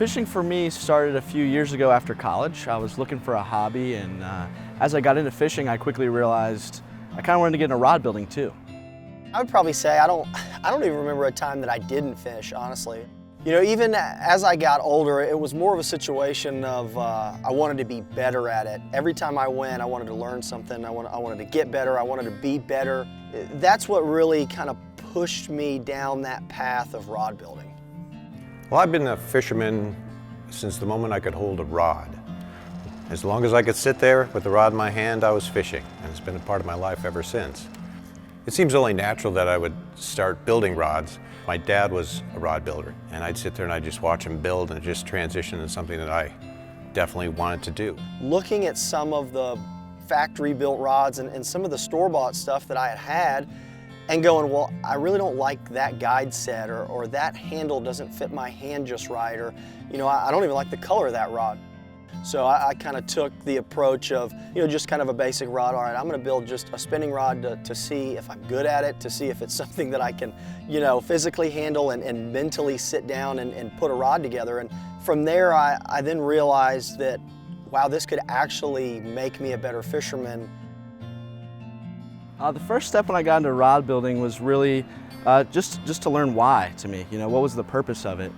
Fishing for me started a few years ago after college. I was looking for a hobby, and as I got into fishing, I quickly realized I kind of wanted to get into rod building too. I would probably say I don't even remember a time that I didn't fish, honestly. You know, even as I got older, it was more of a situation of I wanted to be better at it. Every time I went, I wanted to learn something. I wanted to get better. I wanted to be better. That's what really kind of pushed me down that path of rod building. Well, I've been a fisherman since the moment I could hold a rod. As long as I could sit there with the rod in my hand, I was fishing, and it's been a part of my life ever since. It seems only natural that I would start building rods. My dad was a rod builder, and I'd sit there and I'd just watch him build, and it just transitioned into something that I definitely wanted to do. Looking at some of the factory-built rods and some of the store-bought stuff that I had, and going, well, I really don't like that guide set, or that handle doesn't fit my hand just right, or, you know, I don't even like the color of that rod. So I kind of took the approach of, you know, just kind of a basic rod. All right, I'm going to build just a spinning rod to see if I'm good at it, to see if it's something that I can, you know, physically handle and mentally sit down and put a rod together. And from there, I then realized that, wow, this could actually make me a better fisherman. The first step when I got into rod building was really just to learn why to me. You know, what was the purpose of it?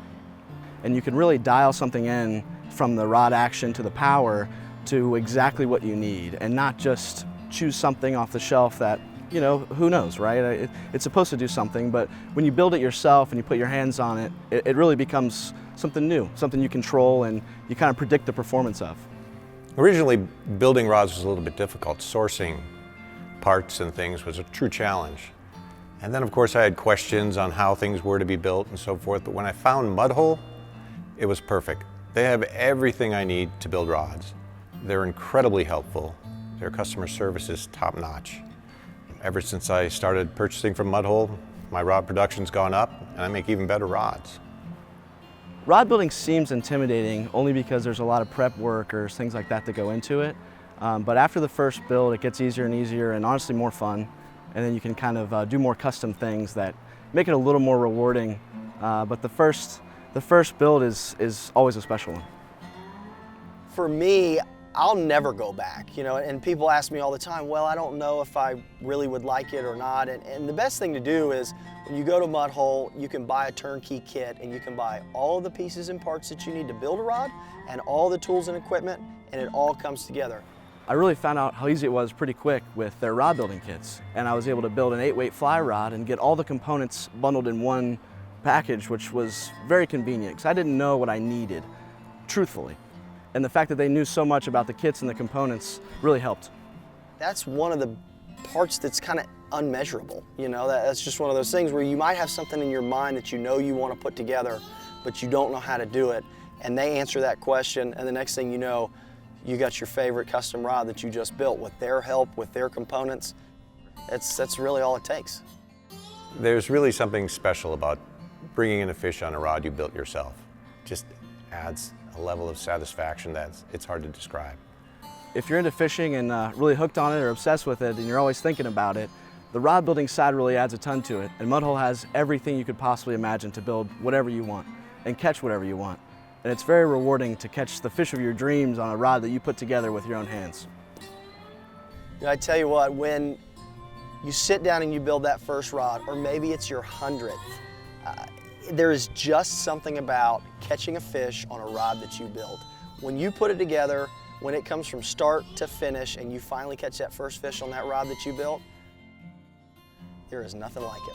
And you can really dial something in from the rod action to the power to exactly what you need, and not just choose something off the shelf that, you know, who knows, right? It's supposed to do something, but when you build it yourself and you put your hands on it, it really becomes something new, something you control and you kind of predict the performance of. Originally, building rods was a little bit difficult. Sourcing parts and things was a true challenge. And then of course I had questions on how things were to be built and so forth, but when I found Mud Hole, it was perfect. They have everything I need to build rods. They're incredibly helpful. Their customer service is top-notch. Ever since I started purchasing from Mud Hole, my rod production's gone up and I make even better rods. Rod building seems intimidating only because there's a lot of prep work or things like that go into it. But after the first build, it gets easier and easier and honestly more fun. And then you can kind of do more custom things that make it a little more rewarding. But the first build is always a special one. For me, I'll never go back, you know, and people ask me all the time, well, I don't know if I really would like it or not. And the best thing to do is when you go to Mud Hole, you can buy a turnkey kit and you can buy all the pieces and parts that you need to build a rod and all the tools and equipment, and it all comes together. I really found out how easy it was pretty quick with their rod building kits. And I was able to build an 8-weight fly rod and get all the components bundled in one package, which was very convenient because I didn't know what I needed, truthfully. And the fact that they knew so much about the kits and the components really helped. That's one of the parts that's kind of unmeasurable. You know, that's just one of those things where you might have something in your mind that you know you want to put together, but you don't know how to do it. And they answer that question, and the next thing you know, you got your favorite custom rod that you just built with their help, with their components. That's really all it takes. There's really something special about bringing in a fish on a rod you built yourself. Just adds a level of satisfaction it's hard to describe. If you're into fishing and really hooked on it or obsessed with it and you're always thinking about it, the rod building side really adds a ton to it. And Mud Hole has everything you could possibly imagine to build whatever you want and catch whatever you want. And it's very rewarding to catch the fish of your dreams on a rod that you put together with your own hands. You know, I tell you what, when you sit down and you build that first rod, or maybe it's your 100th, there is just something about catching a fish on a rod that you build. When you put it together, when it comes from start to finish and you finally catch that first fish on that rod that you built, there is nothing like it.